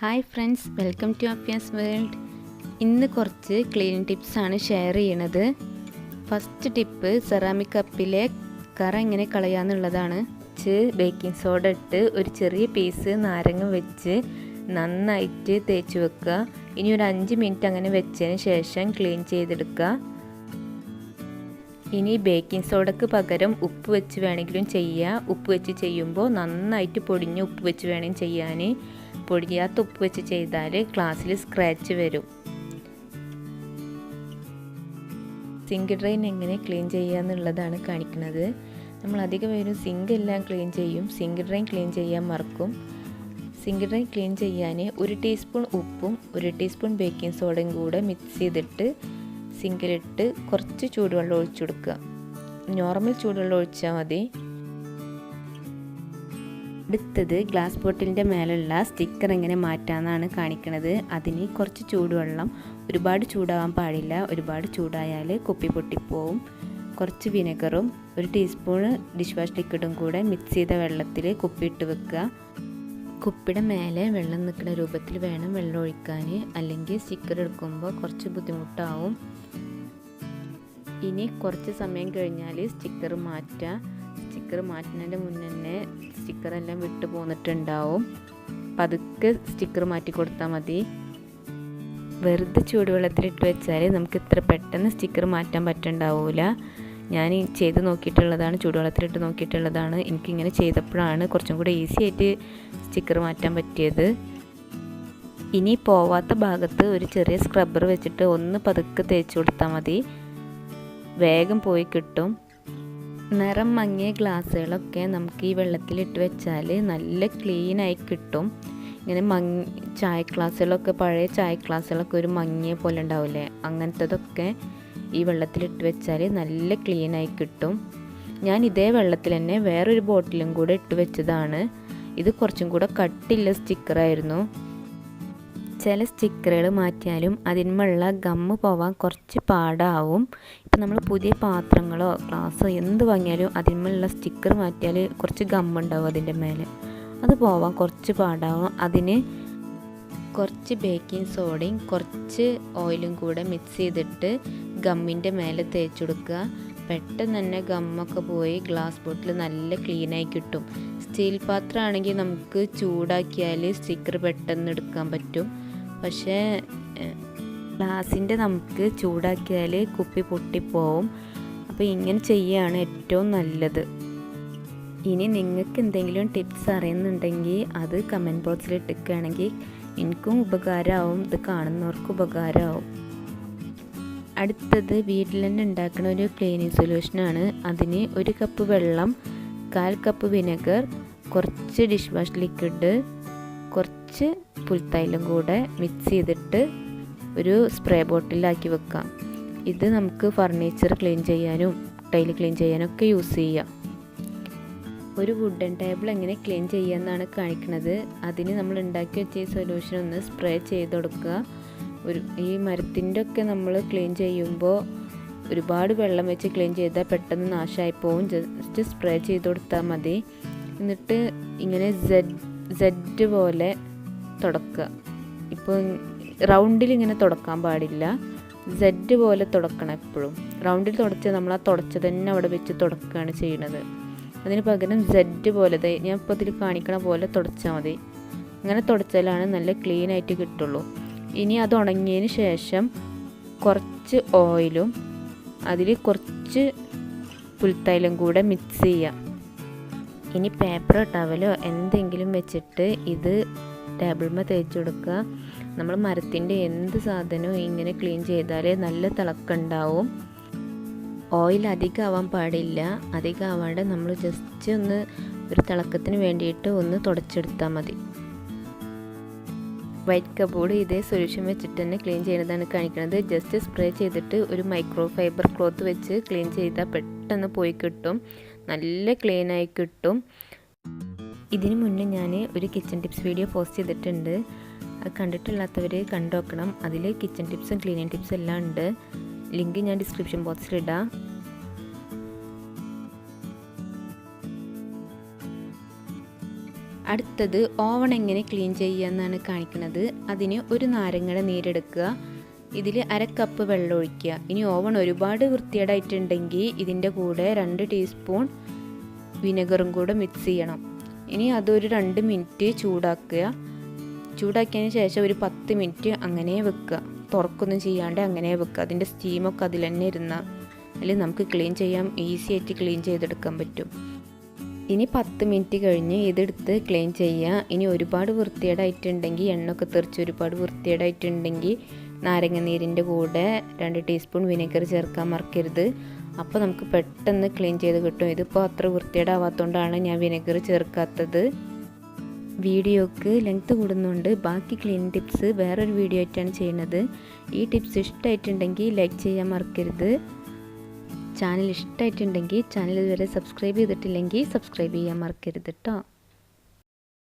Hi friends, welcome to അഫിയാസ് world. ഇന്ന് കുറച്ച് ക്ലീനിങ് ടിപ്സാണ് ഷെയർ ചെയ്യണത്. ഫസ്റ്റ് ടിപ്പ്, സെറാമിക് കപ്പിലെ കറ എങ്ങനെ കളയാന്നുള്ളതാണ്. ബേക്കിംഗ് സോഡ ഇട്ട് ഒരു ചെറിയ പീസ് നാരങ്ങ വെച്ച് നന്നായിട്ട് തേച്ച് വെക്കുക. ഇനി ഒരു 5 മിനിറ്റ് അങ്ങനെ വെച്ചതിന് ശേഷം ക്ലീൻ ചെയ്തെടുക്കുക. ഇനി ബേക്കിംഗ് സോഡയ്ക്ക് പകരം ഉപ്പ് വെച്ച് വേണമെങ്കിലും ചെയ്യുക. ഉപ്പ് വെച്ച് ചെയ്യുമ്പോൾ നന്നായിട്ട് പൊടിഞ്ഞ ഉപ്പ് വെച്ച് വേണം ചെയ്യാൻ. പൊടിയാത്ത ഉപ്പ് വെച്ച് ചെയ്താൽ ഗ്ലാസ്സിൽ സ്ക്രാച്ച് വരും. സിങ്ക് ഡ്രെയിൻ എങ്ങനെ ക്ലീൻ ചെയ്യുക എന്നുള്ളതാണ് കാണിക്കുന്നത്. നമ്മൾ അധികം പേരും സിങ്ക് എല്ലാം ക്ലീൻ ചെയ്യും, സിങ്ക് ഡ്രെയിൻ ക്ലീൻ ചെയ്യാൻ മറക്കും. സിങ്ക് ഡ്രെയിൻ ക്ലീൻ ചെയ്യാൻ 1 ടീസ്പൂൺ ഉപ്പും 1 ടീസ്പൂൺ ബേക്കിംഗ് സോഡയും കൂടെ മിക്സ് ചെയ്തിട്ട് സിങ്കിലിട്ട് കുറച്ച് ചൂടുവെള്ളം ഒഴിച്ചു കൊടുക്കുക. നോർമൽ ചൂടുവെള്ളം ഒഴിച്ചാൽ മതി. അടുത്തത് ഗ്ലാസ് ബോട്ടിലിൻ്റെ മേലുള്ള സ്റ്റിക്കർ എങ്ങനെ മാറ്റാമെന്നാണ് കാണിക്കുന്നത്. അതിന് കുറച്ച് ചൂടുവെള്ളം, ഒരുപാട് ചൂടാവാൻ പാടില്ല, ഒരുപാട് ചൂടായാൽ കുപ്പി പൊട്ടിപ്പോവും. കുറച്ച് വിനെഗറും 1 ടീസ്പൂണ് ഡിഷ് വാഷ് ലിക്വിഡും കൂടെ മിക്സ് ചെയ്ത വെള്ളത്തിൽ കുപ്പി ഇട്ട് വെക്കുക. കുപ്പിയുടെ മേലെ വെള്ളം നിൽക്കുന്ന രൂപത്തിൽ വേണം വെള്ളം ഒഴിക്കാൻ, അല്ലെങ്കിൽ സ്റ്റിക്കർ എടുക്കുമ്പോൾ കുറച്ച് ബുദ്ധിമുട്ടാവും. ഇനി കുറച്ച് സമയം കഴിഞ്ഞാൽ സ്റ്റിക്കർ മാറ്റുക. സ്റ്റിക്കർ മാറ്റുന്നതിൻ്റെ മുന്നേ തന്നെ സ്റ്റിക്കറെല്ലാം വിട്ട് പോന്നിട്ടുണ്ടാവും. പതുക്കെ സ്റ്റിക്കർ മാറ്റി കൊടുത്താൽ മതി. വെറുതെ ചൂടുവെള്ളത്തിലിട്ട് വെച്ചാൽ നമുക്ക് ഇത്ര പെട്ടെന്ന് സ്റ്റിക്കർ മാറ്റാൻ പറ്റുന്നുണ്ടാവില്ല. ഞാൻ ചെയ്ത് നോക്കിയിട്ടുള്ളതാണ്, ചൂടുവെള്ളത്തിലിട്ട് നോക്കിയിട്ടുള്ളതാണ്. എനിക്കിങ്ങനെ ചെയ്തപ്പോഴാണ് കുറച്ചും കൂടെ ഈസി ആയിട്ട് സ്റ്റിക്കർ മാറ്റാൻ പറ്റിയത്. ഇനി പോവാത്ത ഭാഗത്ത് ഒരു ചെറിയ സ്ക്രബ്ബർ വെച്ചിട്ട് ഒന്ന് പതുക്കെ തേച്ച് കൊടുത്താൽ മതി, വേഗം പോയി കിട്ടും. നിറം മങ്ങിയ ഗ്ലാസ്സുകളൊക്കെ നമുക്ക് ഈ വെള്ളത്തിലിട്ട് വെച്ചാൽ നല്ല ക്ലീനായി കിട്ടും. ഇങ്ങനെ ചായ ഗ്ലാസ്സുകളൊക്കെ, പഴയ ചായ ഗ്ലാസ്സുകളൊക്കെ ഒരു മങ്ങിയ പോലെ ഉണ്ടാവില്ലേ, അങ്ങനത്തതൊക്കെ ഈ വെള്ളത്തിലിട്ട് വെച്ചാൽ നല്ല ക്ലീനായി കിട്ടും. ഞാൻ ഇതേ വെള്ളത്തിൽ തന്നെ വേറൊരു ബോട്ടിലും കൂടെ ഇട്ട് വെച്ചതാണ്. ഇത് കുറച്ചും കൂടെ കട്ടിയുള്ള സ്റ്റിക്കറായിരുന്നു. ചില സ്റ്റിക്കറുകൾ മാറ്റിയാലും അതിന്മേലുള്ള ഗമ്മ് പോവാൻ കുറച്ച് പാടാവും. ഇപ്പം നമ്മൾ പുതിയ പാത്രങ്ങളോ ഗ്ലാസ്സോ എന്ത് വാങ്ങിയാലും അതിന്മേലുള്ള സ്റ്റിക്കർ മാറ്റിയാൽ കുറച്ച് ഗമ്മുണ്ടാവും അതിൻ്റെ മേലെ, അത് പോവാൻ കുറച്ച് പാടാവും. അതിന് കുറച്ച് ബേക്കിംഗ് സോഡയും കുറച്ച് ഓയിലും കൂടെ മിക്സ് ചെയ്തിട്ട് ഗമ്മിൻ്റെ മേലെ തേച്ച് കൊടുക്കുക. പെട്ടെന്ന് തന്നെ ഗമ്മൊക്കെ പോയി ഗ്ലാസ് ബോട്ടിൽ നല്ല ക്ലീനായി കിട്ടും. സ്റ്റീൽ പാത്രമാണെങ്കിൽ നമുക്ക് ചൂടാക്കിയാൽ സ്റ്റിക്കർ പെട്ടെന്ന് എടുക്കാൻ പറ്റും. പക്ഷേ ഗ്ലാസിൻ്റെ നമുക്ക് ചൂടാക്കിയാൽ കുപ്പി പൊട്ടിപ്പോവും. അപ്പോൾ ഇങ്ങനെ ചെയ്യുകയാണ് ഏറ്റവും നല്ലത്. ഇനി നിങ്ങൾക്ക് എന്തെങ്കിലും ടിപ്സ് അറിയുന്നുണ്ടെങ്കിൽ അത് കമൻറ്റ് ബോക്സിൽ ഇട്ടിക്കുകയാണെങ്കിൽ എനിക്കും ഉപകാരമാവും, ഇത് കാണുന്നവർക്കും ഉപകാരമാവും. അടുത്തത് വീട്ടിൽ തന്നെ ഉണ്ടാക്കുന്ന ഒരു ക്ലീനിങ് സൊല്യൂഷനാണ്. അതിന് 1 കപ്പ് വെള്ളം, 1/4 കപ്പ് വിനെഗർ, കുറച്ച് ഡിഷ് വാഷ് ലിക്വിഡ്, കുറച്ച് പുൽത്തൈലം കൂടെ മിക്സ് ചെയ്തിട്ട് ഒരു സ്പ്രേ ബോട്ടിലാക്കി വെക്കാം. ഇത് നമുക്ക് ഫർണിച്ചർ ക്ലീൻ ചെയ്യാനും ടൈൽ ക്ലീൻ ചെയ്യാനും ഒക്കെ യൂസ് ചെയ്യാം. ഒരു വുഡൻ ടേബിൾ എങ്ങനെ ക്ലീൻ ചെയ്യാമെന്നാണ് കാണിക്കുന്നത്. അതിന് നമ്മൾ ഉണ്ടാക്കി വെച്ച ഈ സൊല്യൂഷൻ ഒന്ന് സ്പ്രേ ചെയ്ത് കൊടുക്കുക. ഈ മരത്തിൻ്റെ ഒക്കെ നമ്മൾ ക്ലീൻ ചെയ്യുമ്പോൾ ഒരുപാട് വെള്ളം വെച്ച് ക്ലീൻ ചെയ്താൽ പെട്ടെന്ന് നാശമായി പോവും. ജസ്റ്റ് സ്പ്രേ ചെയ്ത് കൊടുത്താൽ മതി. എന്നിട്ട് ഇങ്ങനെ സെഡ് പോലെ തുടക്കുക. ഇപ്പോൾ റൗണ്ടിൽ ഇങ്ങനെ തുടക്കാൻ പാടില്ല, സെഡ് പോലെ തുടക്കണം എപ്പോഴും. റൗണ്ടിൽ തുടച്ച് നമ്മൾ ആ തുടച്ച് തന്നെ അവിടെ വെച്ച് തുടക്കുകയാണ് ചെയ്യുന്നത്. അതിന് പകരം സെഡ് പോലെ ഞാൻ ഇപ്പോൾ ഇതിൽ കാണിക്കണ പോലെ തുടച്ചാൽ മതി. അങ്ങനെ തുടച്ചാലാണ് നല്ല ക്ലീൻ ആയിട്ട് കിട്ടുള്ളൂ. ഇനി അത് ഉണങ്ങിയതിന് ശേഷം കുറച്ച് ഓയിലും അതിൽ കുറച്ച് പുൽത്തൈലം കൂടെ മിക്സ് ചെയ്യാം. ഇനി പേപ്പറോ ടവലോ എന്തെങ്കിലും വെച്ചിട്ട് ഇത് ടേബിളിന്മേൽ തേച്ച് കൊടുക്കുക. നമ്മൾ മരത്തിൻ്റെ എന്ത് സാധനവും ഇങ്ങനെ ക്ലീൻ ചെയ്താൽ നല്ല തിളക്കമുണ്ടാവും. ഓയിൽ അധികം ആവാൻ പാടില്ല, അധികം ആവാണ്ട് നമ്മൾ ജസ്റ്റ് ഒന്ന് ഒരു തിളക്കത്തിന് വേണ്ടിയിട്ട് ഒന്ന് തുടച്ചെടുത്താൽ മതി. വൈറ്റ് കബോർഡ് ഇതേ സൊല്യൂഷൻ വെച്ചിട്ട് തന്നെ ക്ലീൻ ചെയ്യുന്നതാണ് കാണിക്കുന്നത്. ജസ്റ്റ് സ്പ്രേ ചെയ്തിട്ട് ഒരു മൈക്രോ ഫൈബർ ക്ലോത്ത് വെച്ച് ക്ലീൻ ചെയ്താൽ പെട്ടെന്ന് പോയി കിട്ടും, നല്ല ക്ലീനായി കിട്ടും. ഇതിന് മുന്നേ ഞാൻ ഒരു കിച്ചൺ ടിപ്സ് വീഡിയോ പോസ്റ്റ് ചെയ്തിട്ടുണ്ട്, അത് കണ്ടിട്ടില്ലാത്തവർ കണ്ടു നോക്കണം. അതിൽ കിച്ചൺ ടിപ്സും ക്ലീനിങ് ടിപ്സും എല്ലാം ഉണ്ട്. ലിങ്ക് ഞാൻ ഡിസ്ക്രിപ്ഷൻ ബോക്സിലിടാം. അടുത്തത് ഓവൺ എങ്ങനെ ക്ലീൻ ചെയ്യുക എന്നാണ് കാണിക്കുന്നത്. അതിന് ഒരു നാരങ്ങയുടെ നീരെടുക്കുക, ഇതിൽ 1/2 കപ്പ് വെള്ളം ഒഴിക്കുക. ഇനി ഓവൺ ഒരുപാട് വൃത്തികേടായിട്ടുണ്ടെങ്കിൽ ഇതിൻ്റെ കൂടെ 2 ടീസ്പൂൺ വിനെഗറും കൂടെ മിക്സ് ചെയ്യണം. ഇനി അതൊരു 2 മിനിറ്റ് ചൂടാക്കുക. ചൂടാക്കിയതിന് ശേഷം ഒരു 10 മിനിറ്റ് അങ്ങനെ വെക്കുക, തുറക്കൊന്നും ചെയ്യാണ്ട് അങ്ങനെ വെക്കുക. അതിൻ്റെ സ്റ്റീമൊക്കെ അതിൽ തന്നെ ഇരുന്നാൽ അതിൽ നമുക്ക് ക്ലീൻ ചെയ്യാൻ ഈസി ആയിട്ട് ക്ലീൻ ചെയ്തെടുക്കാൻ പറ്റും. ഇനി 10 മിനിറ്റ് കഴിഞ്ഞ് ഇതെടുത്ത് ക്ലീൻ ചെയ്യുക. ഇനി ഒരുപാട് വൃത്തികേടായിട്ടുണ്ടെങ്കിൽ, എണ്ണയൊക്കെ തെറിച്ച് ഒരുപാട് വൃത്തികേടായിട്ടുണ്ടെങ്കിൽ നാരങ്ങ നീരിൻ്റെ കൂടെ 2 ടീസ്പൂൺ വിനെഗർ ചേർക്കാൻ മറക്കരുത്. അപ്പോൾ നമുക്ക് പെട്ടെന്ന് ക്ലീൻ ചെയ്ത് കിട്ടും. ഇതിപ്പോൾ അത്ര വൃത്തികേടാവാത്തതുകൊണ്ടാണ് ഞാൻ വിനെഗർ ചേർക്കാത്തത്. വീഡിയോക്ക് ലെങ്ത്ത് കൂടുന്നുണ്ട്. ബാക്കി ക്ലീനിങ് ടിപ്സ് വേറൊരു വീഡിയോ ആയിട്ടാണ് ചെയ്യുന്നത്. ഈ ടിപ്സ് ഇഷ്ടമായിട്ടുണ്ടെങ്കിൽ ലൈക്ക് ചെയ്യാൻ മറക്കരുത്. ചാനൽ ഇഷ്ടമായിട്ടുണ്ടെങ്കിൽ ചാനൽ ഇതുവരെ സബ്സ്ക്രൈബ് ചെയ്തിട്ടില്ലെങ്കിൽ സബ്സ്ക്രൈബ് ചെയ്യാൻ മറക്കരുത് കേട്ടോ.